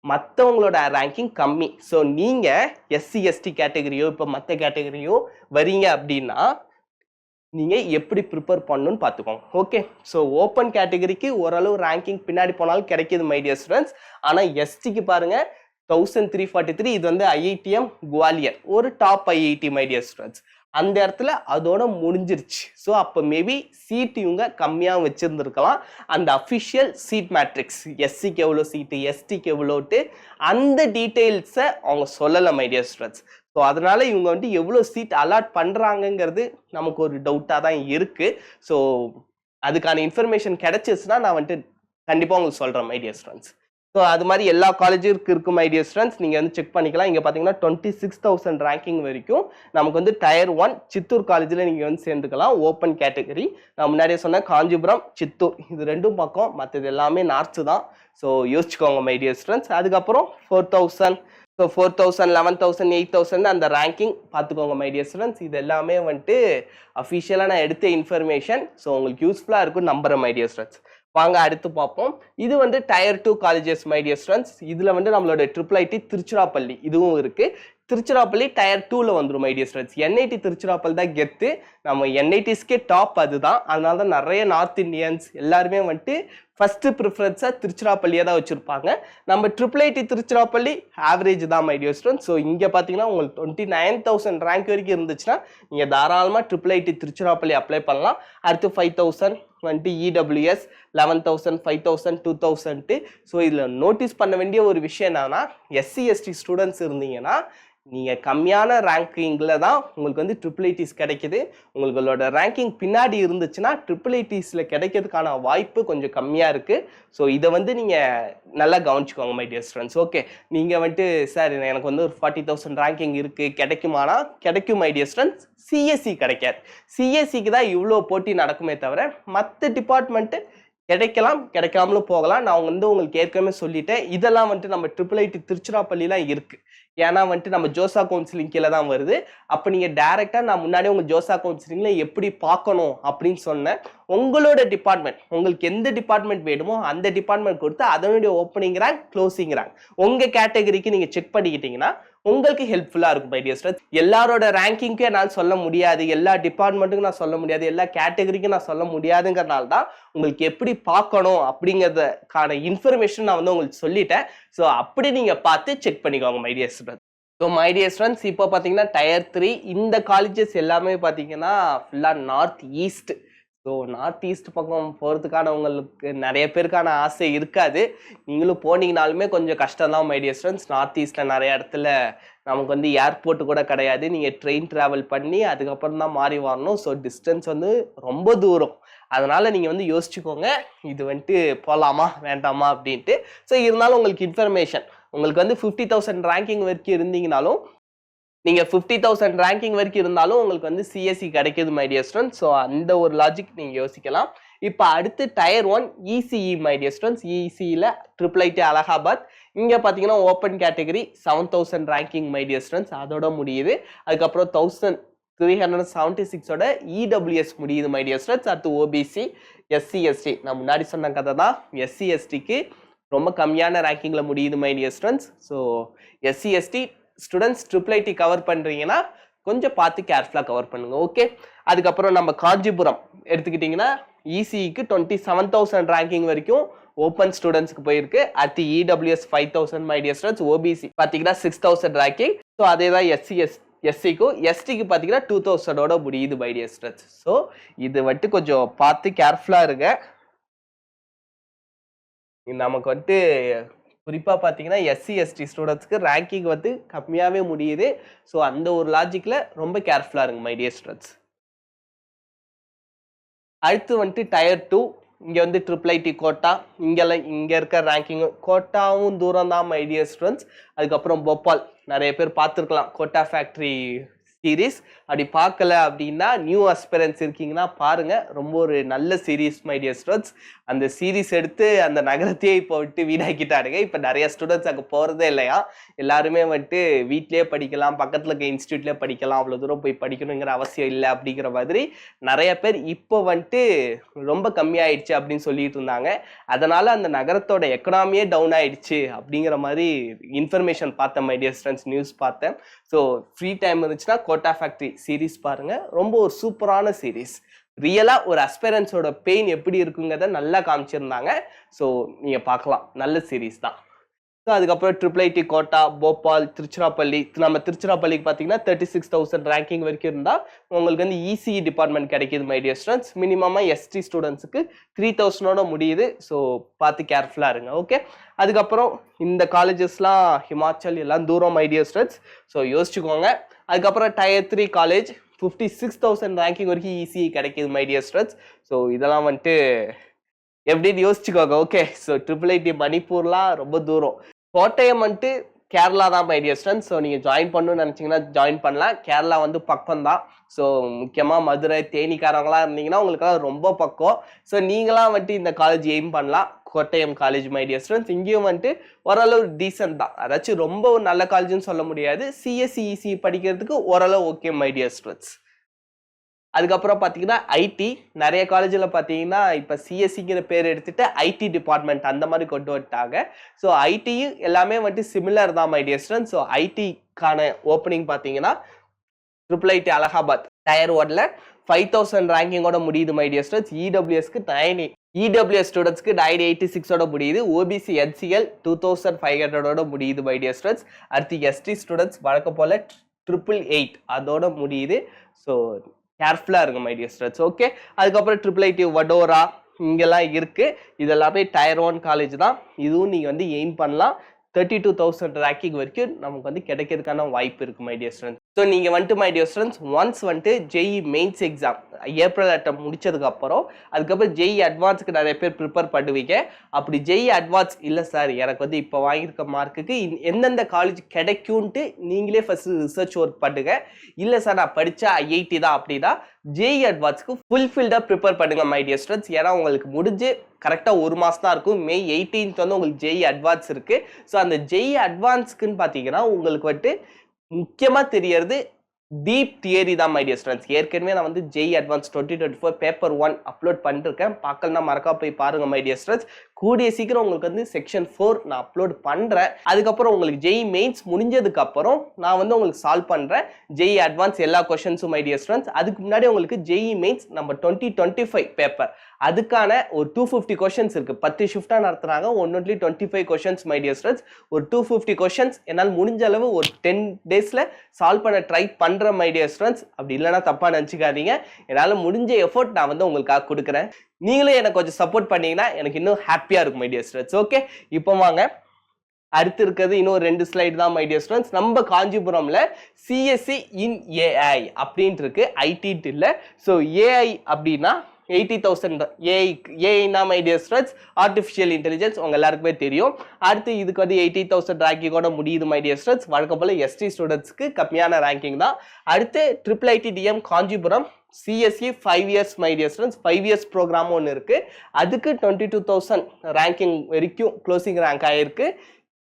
மற்றவங்களோட ரேங்கிங் கம்மி. ஸோ நீங்கள் எஸ்சி எஸ்டி கேட்டகரியோ இப்போ மற்ற கேட்டகரியோ வரீங்க அப்படின்னா நீங்கள் எப்படி ப்ரிப்பேர் பண்ணணும்னு பார்த்துக்கோங்க. ஓகே, ஸோ ஓப்பன் கேட்டகரிக்கு ஓரளவு ரேங்கிங் பின்னாடி போனாலும் கிடைக்கிது மை டியர் ஸ்டூடெண்ட்ஸ். ஆனால் எஸ்டிக்கு பாருங்கள் 1343. இது வந்து IITM குவாலியர் ஒரு top IIT my dear students. அந்த இடத்துல அதோட முடிஞ்சிருச்சு. ஸோ அப்போ மேபி சீட் இவங்க கம்மியாக வச்சுருந்துருக்கலாம். அந்த அஃபிஷியல் சீட் மேட்ரிக்ஸ் எஸ்சிக்கு எவ்வளோ சீட்டு எஸ்டிக்கு எவ்வளோட்டு அந்த டீட்டெயில்ஸை அவங்க சொல்லலை மை டியர் ஸ்டூடெண்ட்ஸ். ஸோ அதனால இவங்க வந்து எவ்வளோ சீட் அலாட் பண்ணுறாங்கங்கிறது நமக்கு ஒரு டவுட்டாக தான் இருக்குது. ஸோ அதுக்கான இன்ஃபர்மேஷன் கிடைச்சிச்சுன்னா நான் வந்துட்டு கண்டிப்பாக உங்களுக்கு சொல்கிறேன் மை டியர் ஸ்டூடெண்ட்ஸ். ஸோ அது மாதிரி எல்லா காலேஜுக்கு இருக்கும் மை டியர் ஸ்டூடெண்ட்ஸ். நீங்கள் வந்து செக் பண்ணிக்கலாம். இங்கே பார்த்தீங்கன்னா 26,000 ரேங்கிங் வரைக்கும் நமக்கு வந்து டயர் 1 சித்தூர் காலேஜில் நீங்கள் வந்து சேர்ந்துக்கலாம் ஓப்பன் கேட்டகரி. நான் முன்னாடியே சொன்னேன் காஞ்சிபுரம் சித்தூர் இது ரெண்டும் பக்கம், மற்றது எல்லாமே நார்த்து தான். ஸோ யோசிச்சுக்கோங்க மை டியர் ஸ்டூடெண்ட்ஸ். அதுக்கப்புறம் 4,000 ஸோ 4,000 11,000 8,000 அந்த ரேங்கிங் பார்த்துக்கோங்க மை டியர் ஸ்டூடெண்ட்ஸ். இது எல்லாமே வந்துட்டு அஃபிஷியலாக நான் எடுத்த இன்ஃபர்மேஷன். ஸோ உங்களுக்கு யூஸ்ஃபுல்லாக இருக்கும் நம்புறேன் மை டியர் ஸ்டூடெண்ட்ஸ். வாங்க அடுத்து பார்ப்போம். இது வந்து tier 2 colleges my dear students. இதில் வந்து நம்மளோட IIIT திருச்சிராப்பள்ளி இதுவும் இருக்குது. திருச்சிராப்பள்ளி டயர் 2ல வந்துடும் my dear students. NIT Tiruchirappalli தான் கெத்து. நம்ம NITஸ்க்கே டாப் அதுதான். அதனால தான் நிறைய நார்த் இந்தியன்ஸ் எல்லாருமே வந்துட்டு ஃபர்ஸ்ட் ப்ரிஃபரன்ஸாக திருச்சிராப்பள்ளியாக தான் வச்சுருப்பாங்க. நம்ம IIIT திருச்சிராப்பள்ளி ஆவரேஜ் தான் மை டியர் ஸ்டூடெண்ட்ஸ். ஸோ இங்கே பார்த்தீங்கன்னா உங்களுக்கு 29,000 ரேங்க் வரைக்கும் இருந்துச்சுன்னா நீங்கள் தாராளமாக IIIT திருச்சிராப்பள்ளி அப்ளை பண்ணலாம். அடுத்து 5,000 வந்துட்டு EWS 11,000 5,000 2,000. ஸோ இதில் நோட்டீஸ் பண்ண வேண்டிய ஒரு விஷயம் என்னன்னா SC ST ஸ்டூடெண்ட்ஸ் இருந்தீங்கன்னா நீங்கள் கம்மியான ரேங்கிங்கில் தான் உங்களுக்கு வந்து IIITs கிடைக்கிது. உங்களோட ரேங்கிங் பின்னாடி இருந்துச்சுன்னா IIITஸ்ல கிடைக்கிறதுக்கான வாய்ப்பு கொஞ்சம் கம்மியாக இருக்குது. ஸோ இதை வந்து நீங்கள் நல்லா கவனிச்சுக்கோங்க மை டியர் ஸ்டூடெண்ட்ஸ். ஓகே, நீங்கள் வந்துட்டு சார் எனக்கு வந்து ஒரு 40,000 ரேங்கிங் இருக்குது கிடைக்குமானா கிடைக்கும் மை டியர் ஸ்டூடெண்ட்ஸ். CSE கிடைக்காது. CSEக்கு தான் இவ்வளோ போட்டி நடக்குமே தவிர மற்ற டிபார்ட்மெண்ட்டு கிடைக்கலாம் கிடைக்காமலும் போகலாம். நான் வந்து உங்களுக்கு ஏற்கனவே சொல்லிட்டேன். இதெல்லாம் வந்துட்டு நம்ம IIIT திருச்சிராப்பள்ளிலாம் இருக்குது. ஏன்னா வந்துட்டு நம்ம ஜோசா கவுன்சிலிங் கீழே தான் வருது. அப்போ நீங்கள் டைரெக்டாக நான் முன்னாடியே உங்கள் ஜோசா கவுன்சிலிங்கில் எப்படி பார்க்கணும் அப்படின்னு சொன்னேன். உங்களோட டிபார்ட்மெண்ட் உங்களுக்கு எந்த டிபார்ட்மெண்ட் வேணுமோ அந்த டிபார்ட்மெண்ட் கொடுத்து அதனுடைய ஓப்பனிங் ரேங்க் க்ளோசிங் ரேங்க் உங்கள் கேட்டகரிக்கு நீங்கள் செக் பண்ணிக்கிட்டீங்கன்னா உங்களுக்கு ஹெல்ப்ஃபுல்லாக இருக்கும் மை டியர் ஸ்டூடெண்ட்ஸ். எல்லாரோட ரேங்கிங்கே நான் சொல்ல முடியாது, எல்லா டிபார்ட்மெண்ட்டுக்கும் நான் சொல்ல முடியாது, எல்லா கேட்டகரிக்கும் நான் சொல்ல முடியாதுங்கிறனால தான் உங்களுக்கு எப்படி பார்க்கணும் அப்படிங்கிறதுக்கான இன்ஃபர்மேஷன் நான் வந்து உங்களுக்கு சொல்லிட்டேன். ஸோ அப்படி நீங்கள் பார்த்து செக் பண்ணிக்கோங்க my dear students. So my dear students, இப்போ பார்த்தீங்கன்னா டயர் 3 இந்த காலேஜஸ் எல்லாமே பார்த்தீங்கன்னா ஃபுல்லாக north east. So north east பக்கம் போகிறதுக்கான உங்களுக்கு நிறைய பேருக்கான ஆசை இருக்காது. நீங்களும் போனீங்கனாலுமே கொஞ்சம் கஷ்டம் தான் மை டியர் ஸ்டூடெண்ட்ஸ். நார்த் ஈஸ்ட்டில் நிறைய இடத்துல நமக்கு வந்து ஏர்போர்ட் கூட கிடையாது. நீங்கள் ட்ரெயின் ட்ராவல் பண்ணி அதுக்கப்புறம் தான் மாறி வரணும். ஸோ டிஸ்டன்ஸ் வந்து ரொம்ப தூரம். அதனால நீங்கள் வந்து யோசிச்சுக்கோங்க, இது வந்துட்டு போகலாமா வேண்டாமா அப்படின்ட்டு. ஸோ இருந்தாலும் உங்களுக்கு இன்ஃபர்மேஷன், உங்களுக்கு வந்து 50,000 ரேங்கிங் வரைக்கும் இருந்தீங்கனாலும், நீங்கள் 50,000 ரேங்கிங் வரைக்கும் இருந்தாலும் உங்களுக்கு வந்து சிஎஸ்சி கிடைக்குது மை டியர் ஸ்டூடெண்ட்ஸ். ஸோ அந்த ஒரு லாஜிக் நீங்கள் யோசிக்கலாம். இப்போ அடுத்து tier 1 ECE my dear students. இசிஇயில் IIIT அலகாபாத். இங்கே பார்த்தீங்கன்னா open category 7,000 ranking my dear students அதோட முடியுது. அதுக்கப்புறம் 1376ஓட இடபிள்யூஎஸ் முடியுது மை டியர் ஸ்டூடெண்ட்ஸ். அடுத்து ஓபிசி, எஸ்சி எஸ்டி. நான் முன்னாடி சொன்ன கதை தான். எஸ்சி எஸ்டிக்கு ரொம்ப கம்மியான ரேங்கிங்கில் முடியுது my dear students. So SC ST students IIIT cover பண்ணுறீங்கன்னா கொஞ்சம் பார்த்து கேர்ஃபுல்லாக கவர் பண்ணுங்க. ஓகே. அதுக்கப்புறம் நம்ம காஞ்சிபுரம் எடுத்துக்கிட்டிங்கன்னா இசிஇக்கு 27,000 ரேங்கிங் வரைக்கும் ஓப்பன் ஸ்டூடெண்ட்ஸ்க்கு போயிருக்கு. அடுத்து EWS 5,000 my dear students. OBC பார்த்தீங்கன்னா 6,000 ரேங்கிங். ஸோ அதே தான் எஸ்சிக்கும். எஸ்டிக்கு பார்த்தீங்கன்னா 2,000ஓட முடியுது மை டியர் ஸ்டூடெண்ட்ஸ். ஸோ இது வந்துட்டு கொஞ்சம் பார்த்து கேர்ஃபுல்லாக இருங்க. நமக்கு வந்துட்டு குறிப்பாக பார்த்தீங்கன்னா எஸ்சி எஸ்டி ஸ்டூடெண்ட்ஸ்க்கு ரேங்கிங் வந்து கம்மியாகவே முடியுது. ஸோ அந்த ஒரு லாஜிக்கில் ரொம்ப கேர்ஃபுல்லாக இருங்க மை டியர் ஸ்டூடெண்ட்ஸ். அடுத்து வந்துட்டு டயர் 2. இங்கே வந்து IIIT கோட்டா. இங்கே இருக்க ரேங்கிங் கோட்டாவும் தூரம் தான் மை டியர் ஸ்டூடெண்ட்ஸ். அதுக்கப்புறம் போபால் நிறைய பேர் பார்த்துருக்கலாம், கோட்டா ஃபேக்ட்ரி சீரீஸ். அப்படி பார்க்கல அப்படின்னா நியூ அஸ்பிரன்ஸ் இருக்கீங்கன்னா பாருங்க, ரொம்ப ஒரு நல்ல சீரீஸ் மை டியர் ஸ்டூடெண்ட்ஸ். அந்த சீரீஸ் எடுத்து அந்த நகரத்தையே இப்போ விட்டு வீணாக்கிட்டாடுங்க. இப்போ நிறைய ஸ்டூடெண்ட்ஸ் அங்கே போகிறதே இல்லையா. எல்லாருமே வந்துட்டு வீட்லேயே படிக்கலாம், பக்கத்தில் இருக்க இன்ஸ்டியூட்லேயே படிக்கலாம், அவ்வளோ தூரம் போய் படிக்கணுங்கிற அவசியம் இல்லை அப்படிங்கிற மாதிரி நிறைய பேர் இப்போ வந்துட்டு ரொம்ப கம்மியாயிடுச்சு அப்படின்னு சொல்லிட்டு இருந்தாங்க. அதனால அந்த நகரத்தோட எக்கனாமியே டவுன் ஆயிடுச்சு அப்படிங்கிற மாதிரி இன்ஃபர்மேஷன் பார்த்தேன் மை டியர் ஸ்டூடெண்ட்ஸ், நியூஸ் பார்த்தேன். ஸோ ஃப்ரீ டைம் இருந்துச்சுன்னா கோட்டா ஃபேக்ட்ரி சீரீஸ் பாருங்க, ரொம்ப ஒரு சூப்பரான சீரீஸ். ரியலா ஒரு அஸ்பெரன்ஸோட பெயின் எப்படி இருக்குங்கிறத நல்லா காமிச்சிருந்தாங்க. ஸோ நீங்க பார்க்கலாம், நல்ல சீரீஸ் தான். ஸோ அதுக்கப்புறம் IIIT கோட்டா, போபால், திருச்சிராப்பள்ளி. நம்ம திருச்சிராப்பள்ளிக்கு பார்த்தீங்கன்னா 36,000 ரேங்கிங் வரைக்கும் இருந்தால் உங்களுக்கு வந்து இசிஇ டிபார்ட்மெண்ட் கிடைக்கிது மை டியர் ஸ்டூடெண்ட்ஸ். மினிமமாக எஸ்டி ஸ்டூடெண்ட்ஸுக்கு 3,000ஓட முடியுது. ஸோ பார்த்து கேர்ஃபுல்லாக இருங்க. ஓகே. அதுக்கப்புறம் இந்த காலேஜஸ்லாம் ஹிமாச்சல் எல்லாம் தூரம் மை டியர் ஸ்டூடெண்ட்ஸ். ஸோ யோசிச்சுக்கோங்க. அதுக்கப்புறம் டயர் 3 காலேஜ் 56,000 ரேங்கிங் வரைக்கும் இசிஇ கிடைக்கிது மை டியர் ஸ்டூடெண்ட்ஸ். ஸோ இதெல்லாம் வந்துட்டு எப்படின்னு யோசிச்சுக்கோங்க. ஓகே. ஸோ IIIT மணிப்பூர்லாம் ரொம்ப தூரம். கோட்டயம் வந்துட்டு கேரளா தான் மை டியர் ஸ்டூடெண்ட்ஸ். ஸோ நீங்கள் ஜாயின் பண்ணணும்னு நினச்சிங்கன்னா ஜாயின் பண்ணலாம். கேரளா வந்து பக்கம் தான். ஸோ முக்கியமாக மதுரை, தேனிக்காரங்களாம் இருந்தீங்கன்னா உங்களுக்கெல்லாம் ரொம்ப பக்கம். ஸோ நீங்களாம் வந்துட்டு இந்த காலேஜ் எய்ம் பண்ணலாம், Kottayam college my dear students. இங்கேயும் வந்துட்டு ஓரளவு டீசென்ட் தான். அதாச்சும் ரொம்ப ஒரு நல்ல காலேஜ்னு சொல்ல முடியாது. சிஎஸ்சி இசிஇ படிக்கிறதுக்கு ஓரளவு ஓகே மை டியர் ஸ்டூடெண்ட்ஸ். அதுக்கப்புறம் பார்த்தீங்கன்னா ஐடி. நிறைய காலேஜில் பார்த்தீங்கன்னா இப்போ சிஎஸ்சிங்கிற பேர் எடுத்துட்டு ஐடி டிபார்ட்மெண்ட் அந்த மாதிரி கொண்டு வந்துட்டாங்க. ஸோ ஐடியும் எல்லாமே வந்துட்டு சிமிலர் தான் மை டியர் ஸ்டூடெண்ட்ஸ். ஸோ ஐடிக்கான ஓப்பனிங் பார்த்தீங்கன்னா IIIT அலகாபாத் டயர் 1ல 5,000 ரேங்கிங்கோட முடியுது மை டியர் ஸ்டூடெண்ட்ஸ். இடபிள்யூஎஸ்க்கு 9. இடபிள்யூஎஸ் ஸ்டூடெண்ட்ஸ்க்கு 986ஓட முடியுது. ஓபிசி HCL 2,500ஓட முடியுது மை டியர் ஸ்டூடெண்ட்ஸ். அடுத்து எஸ்டி ஸ்டூடெண்ட்ஸ் வழக்கம் போல 888 அதோட முடியுது. ஸோ கேர்ஃபுல்லாக இருங்க மை டியர் ஸ்டூடெண்ட்ஸ். ஓகே. அதுக்கப்புறம் IIIT வடோரா இங்கெல்லாம் இருக்கு. இதெல்லாமே டயர் 1 காலேஜ் தான். இதுவும் நீங்கள் வந்து எய்ம் பண்ணலாம். 32,000 ரேங்கிங் வரைக்கும் நமக்கு வந்து கிடைக்கிறதுக்கான வாய்ப்பு இருக்கு மை டியர் ஸ்டூடெண்ட்ஸ். ஸோ நீங்கள் வந்துட்டு மை டியர் ஸ்டூடெண்ட்ஸ் ஒன்ஸ் வந்துட்டு ஜெஇ மெயின்ஸ் எக்ஸாம் ஏப்ரல் அட்டம் முடிச்சதுக்கு அப்புறம் அதுக்கப்புறம் ஜெஇ அட்வான்ஸுக்கு நிறைய பேர் ப்ரிப்பேர் பண்ணுவீங்க. அப்படி ஜெஇ அட்வான்ஸ் இல்லை சார் எனக்கு வந்து இப்போ வாங்கியிருக்க மார்க்குக்கு எந்தெந்த காலேஜ் கிடைக்கும்ன்ட்டு நீங்களே ஃபர்ஸ்ட் ரிசர்ச் ஒர்க் பண்ணுங்க. இல்லை சார் நான் படித்தா ஐஐடி தான் அப்படின்னா ஜெஇ அட்வான்ஸ்க்கு ஃபுல்ஃபில்டாக ப்ரிப்பேர் பண்ணுங்க மை டியர் ஸ்டூடெண்ட்ஸ். ஏன்னா உங்களுக்கு முடிஞ்சு கரெக்டாக ஒரு மாதம் தான் இருக்கும். May 18th வந்து உங்களுக்கு ஜெஇ அட்வான்ஸ் இருக்கு. ஸோ அந்த ஜெஇ அட்வான்ஸ்க்குன்னு பார்த்தீங்கன்னா உங்களுக்கு வந்துட்டு முக்கியமாக தெரியறது டீப் தியரி தான் மை டியர் ஸ்டூடெண்ட்ஸ். ஏற்கனவே நான் வந்து ஜெஇ அட்வான்ஸ் 2024 பேப்பர் 1 அப்லோட் பண்ணிருக்கேன். பார்க்கலன்னா மறக்காம போய் பாருங்க மை டியர் ஸ்டூடெண்ட்ஸ். கூடிய சீக்கிரம் உங்களுக்கு வந்து செக்ஷன் 4 நான் அப்லோட் பண்றேன். அதுக்கப்புறம் உங்களுக்கு ஜெய் மெயின்ஸ் முடிஞ்சதுக்கு அப்புறம் நான் வந்து உங்களுக்கு சால்வ் பண்றேன் ஜெய் அட்வான்ஸ் எல்லா क्वेश्चंसும் மை டியர் ஸ்டூடண்ட்ஸ். அதுக்கு முன்னாடி உங்களுக்கு ஜெய் மெயின்ஸ் நம்ம 2025 பேப்பர் அதுக்கான ஒரு 250 क्वेश्चंस இருக்கு. 10 ஷிஃப்டா நடத்துறாங்க. Only 25 questions my dear students. ஒரு 250 क्वेश्चंस என்னால முடிஞ்ச அளவு ஒரு 10 டேஸ்ல சால்வ் பண்ண ட்ரை பண்றேன் மை டியர் ஸ்டூடண்ட்ஸ். அப்படி இல்லனா தப்பா நினைச்சுக்காதீங்க. என்னால முடிஞ்ச எஃபோர்ட் நான் வந்து உங்களுக்காக கொடுக்குறேன். நீங்களே எனக்கு கொஞ்சம் சப்போர்ட் பண்ணீங்கன்னா எனக்கு இன்னும் ஹாப்பியா இருக்கும் மை டியர் ஸ்டூடண்ட்ஸ். ஓகே, இப்போ வாங்க அடுத்து இருக்கிறது இன்னும் 2 ஸ்லைடு தான் மை டியர் ஸ்டூடண்ட்ஸ். நம்ம காஞ்சிபுரம்ல சிஎஸ்சி இன் ஏஐ அப்படின்ட்டு இருக்கு, ஐடி இல்ல. ஸோ ஏஐ அப்படின்னா 80,000 ஏஐனா my dear students artificial intelligence உங்க எல்லாருக்குமே தெரியும். அடுத்து இதுக்கு வந்து 80,000 ரேங்கிங்கோட முடியுது மை டியர் ஸ்டூடண்ட்ஸ். வழக்கம் போல எஸ்டி ஸ்டூடெண்ட்ஸ்க்கு கம்மியான ரேங்கிங் தான். அடுத்து triple IT DM Kanchipuram CSC 5 years my dear students 5 years programme ஒன்று இருக்கு. அதுக்கு 22,000 ரேங்கிங் வரைக்கும் க்ளோசிங் ரேங்க் ஆயிருக்கு.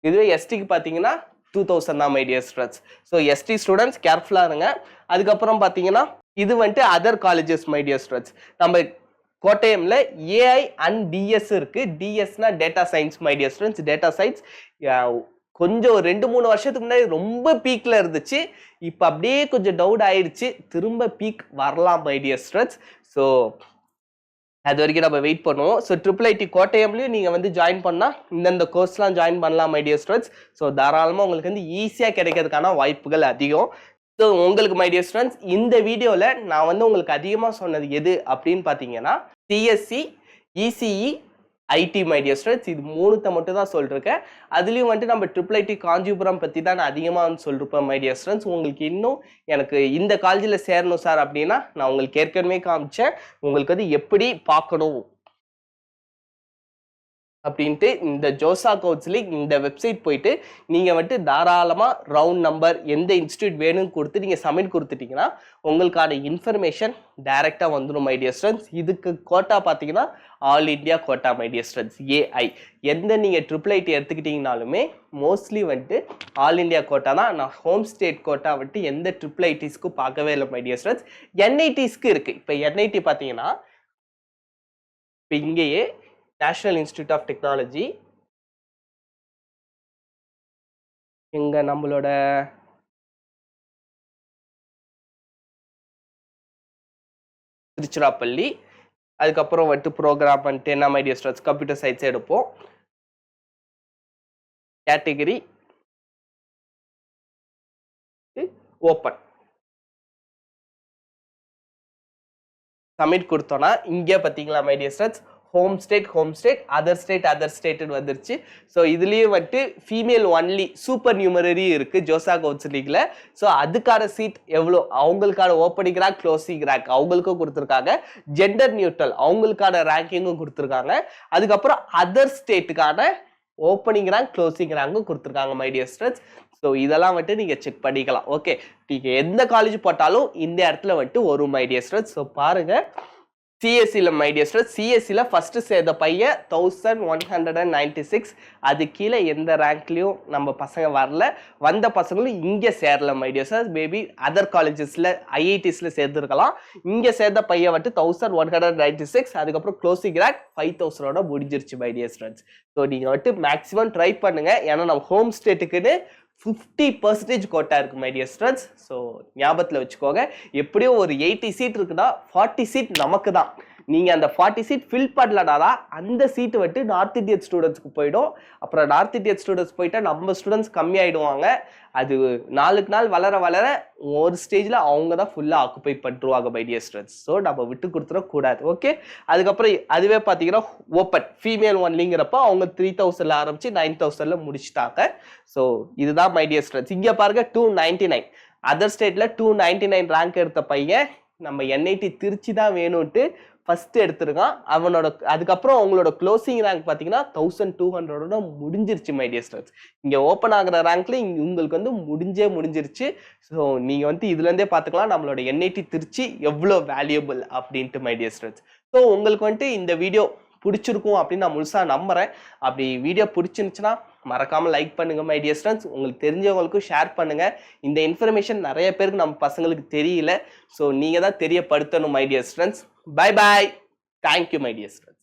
இதுவே எஸ்டிக்கு பார்த்தீங்கன்னா 2,000 தான் my dear students. So ST students கேர்ஃபுல்லாக இருங்க. அதுக்கப்புறம் பார்த்தீங்கன்னா இது வந்துட்டு other colleges my dear students. நம்ம கோட்டயம்ல ஏஐ அண்ட் டிஎஸ் இருக்கு. டிஎஸ்னா data science my dear students. Data science கொஞ்சம் 2-3 வருஷத்துக்கு முன்னாடி ரொம்ப பீக்ல இருந்துச்சு. இப்போ அப்படியே கொஞ்சம் டவுட் ஆயிடுச்சு. திரும்ப பீக் வரலாம் மை டியர் ஸ்டூடெண்ட்ஸ். ஸோ அது வரைக்கும் நம்ம வெயிட் பண்ணுவோம். ஸோ ட்ரிபிள் ஐடி கோட்டயம்லையும் நீங்கள் வந்து ஜாயின் பண்ணால் இந்தந்த கோர்ஸ்லாம் ஜாயின் பண்ணலாம் மை டியர் ஸ்டூடெண்ட்ஸ். ஸோ தாராளமாக உங்களுக்கு வந்து ஈஸியாக கிடைக்கிறதுக்கான வாய்ப்புகள் அதிகம். ஸோ உங்களுக்கு மை டியர் ஸ்டூடெண்ட்ஸ் இந்த வீடியோவில் நான் வந்து உங்களுக்கு அதிகமாக சொன்னது எது அப்படின்னு பார்த்தீங்கன்னா CSC, ECE, IT my dear students. இது 3 மட்டும் தான் சொல்லிருக்கேன். அதுலேயும் வந்துட்டு நம்ம ட்ரிபிள் ஐடி காஞ்சிபுரம் பற்றி தான் நான் அதிகமாக வந்து சொல்லிருப்பேன் மை டியர் ஸ்டூடெண்ட்ஸ். உங்களுக்கு இன்னும் எனக்கு இந்த காலேஜில் சேரணும் சார் அப்படின்னா நான் உங்களுக்கு ஏற்கனவே காமிச்சேன். உங்களுக்கு வந்து எப்படி பார்க்கணும் அப்படின்ட்டு இந்த ஜோசா கவுன்சிலிங் இந்த வெப்சைட் போயிட்டு நீங்கள் வந்துட்டு தாராளமாக ரவுண்ட் நம்பர் எந்த இன்ஸ்டியூட் வேணும்னு கொடுத்து நீங்கள் சப்மிட் கொடுத்துட்டீங்கன்னா உங்களுக்கான இன்ஃபர்மேஷன் டைரெக்டாக வந்துடும் மை டியர் ஸ்டூடெண்ட்ஸ். இதுக்கு கோட்டா பார்த்தீங்கன்னா all India quota my dear students. AI எந்த நீங்கள் ட்ரிபிள் ஐடி எடுத்துக்கிட்டிங்கனாலுமே மோஸ்ட்லி வந்துட்டு ஆல் இண்டியா கோட்டா தான். நான் ஹோம் ஸ்டேட் கோட்டா வந்துட்டு எந்த ட்ரிபிள் ஐடிஸ்க்கும் பார்க்கவே இல்லை மை டியர் ஸ்டூடெண்ட்ஸ். என்ஐடிஸ்க்கு இருக்குது. இப்போ என்ஐடி பார்த்தீங்கன்னா இப்போ இங்கேயே நேஷனல் இன்ஸ்டிடியூட் ஆஃப் டெக்னாலஜி எங்க நம்மளோட திருச்சிராப்பள்ளி. அதுக்கப்புறம் வந்துட்டு ப்ரோக்ராம் வந்துட்டு என்ன my dear students computer science எடுப்போம். கேட்டகரி ஓப்பன் சப்மிட் கொடுத்தோம்னா இங்கே பார்த்தீங்களா my dear students home state other state வந்துருச்சு. ஸோ இதுலேயும் வந்துட்டு ஃபீமேல் ஒன்லி சூப்பர் நியூமரரி இருக்கு ஜோசா கவுன்சிலிங்ல. ஸோ அதுக்கான சீட் எவ்வளோ, அவங்களுக்கான ஓப்பனிங் ரேங்க் க்ளோசிங் ரேங்க் அவங்களுக்கும் கொடுத்துருக்காங்க. ஜெண்டர் நியூட்ரல் அவங்களுக்கான ரேங்கிங்கும் கொடுத்துருக்காங்க. அதுக்கப்புறம் அதர் ஸ்டேட்டுக்கான ஓப்பனிங் ரேங்க் க்ளோசிங் ரேங்கும் கொடுத்துருக்காங்க மை டியர் ஸ்டூடெண்ட்ஸ். ஸோ இதெல்லாம் வந்துட்டு நீங்கள் செக் பண்ணிக்கலாம். ஓகே, நீங்கள் எந்த காலேஜ் போட்டாலும் இந்த இடத்துல வந்துட்டு ஒரு மை டியர் ஸ்டூடெண்ட்ஸ். ஸோ பாருங்க சிஎஸ்சியில் மை டியர் ஸ்டூடெண்ட்ஸ் சிஎஸ்சியில் ஃபர்ஸ்ட் சேர்ந்த பையன் 1196. அது கீழே எந்த ரேங்க்லையும் நம்ம பசங்க வரல. வந்த பசங்களும் இங்கே சேரல my dear students. Maybe other காலேஜஸில் ஐஐடிஸில் சேர்ந்துருக்கலாம். இங்கே சேர்ந்த பையன் வந்துட்டு 1196. அதுக்கப்புறம் க்ளோசிங் ரேங்க் 5,000 முடிஞ்சிருச்சு மை டியர் ஸ்டூடெண்ட்ஸ். ஸோ நீங்கள் வந்துட்டு மேக்ஸிமம் ட்ரை பண்ணுங்க. ஏன்னா நம்ம ஹோம் ஸ்டேட்டுக்குன்னு 50% கோட்டா இருக்கு மை டியர் ஸ்டூடெண்ட்ஸ். ஸோ ஞாபகத்தில் வச்சுக்கோங்க. எப்படியும் ஒரு 80 சீட் இருக்குன்னா 40 சீட் நமக்கு தான். நீங்கள் அந்த 40 சீட் ஃபில் பண்ணலனா அந்த சீட்டு வந்துட்டு நார்த் இந்தியன் ஸ்டூடெண்ட்ஸ்க்கு போயிடும். அப்புறம் நார்த் இந்தியன் ஸ்டூடெண்ட்ஸ் போயிட்டா நம்ம ஸ்டூடெண்ட்ஸ் கம்மியாயிடுவாங்க. அது நாளுக்கு நாள் வளர வளர ஒரு ஸ்டேஜில் அவங்க தான் ஃபுல்லாக ஆக்குப்பை பண்ணுவாங்க மை டியர் ஸ்டூடெண்ட்ஸ். ஸோ நம்ம விட்டு கொடுத்துடக்கூடாது. ஓகே, அதுக்கப்புறம் அதுவே பார்த்தீங்கன்னா ஓப்பன் ஃபீமேல் ஒன்லிங்கிறப்ப அவங்க 3,000 ஆரம்பிச்சு 9,000 முடிச்சுட்டாங்க. ஸோ இதுதான் மை டியர் ஸ்டூடெண்ட்ஸ். இங்கே பாருங்க 299 அதர் ஸ்டேட்ல 299 ரேங்க் எடுத்த பையன் நம்ம என்ஐடி திருச்சி தான் வேணும்ட்டு ஃபர்ஸ்ட் எடுத்திருக்கான். அவனோட அதுக்கப்புறம் அவங்களோட க்ளோசிங் ரேங்க் பார்த்தீங்கன்னா 1200 முடிஞ்சிருச்சு மை டியர் ஸ்டூடெண்ட்ஸ். இங்கே ஓப்பன் ஆகிற ரேங்க்ல உங்களுக்கு வந்து முடிஞ்சிருச்சு. ஸோ நீங்கள் வந்து இதுலேருந்தே பார்த்துக்கலாம் நம்மளோட என்ஐடி திருச்சி எவ்வளோ வேல்யூபிள் அப்படின்ட்டு மை டியர் ஸ்டூடெண்ட்ஸ். ஸோ உங்களுக்கு வந்துட்டு இந்த வீடியோ பிடிச்சிருக்கும் அப்படின்னு நான் முழுசாக நம்புறேன். அப்படி வீடியோ பிடிச்சிருந்துச்சுன்னா மறக்காம லைக் பண்ணுங்க மை டியர் ஸ்டூடெண்ட்ஸ். உங்களுக்கு தெரிஞ்சவங்களுக்கும் ஷேர் பண்ணுங்க. இந்த இன்ஃபர்மேஷன் நிறைய பேருக்கு நம்ம பசங்களுக்கு தெரியல. ஸோ நீங்க தான் தெரியப்படுத்தணும் my dear students. Bye bye. Thank you my dear students.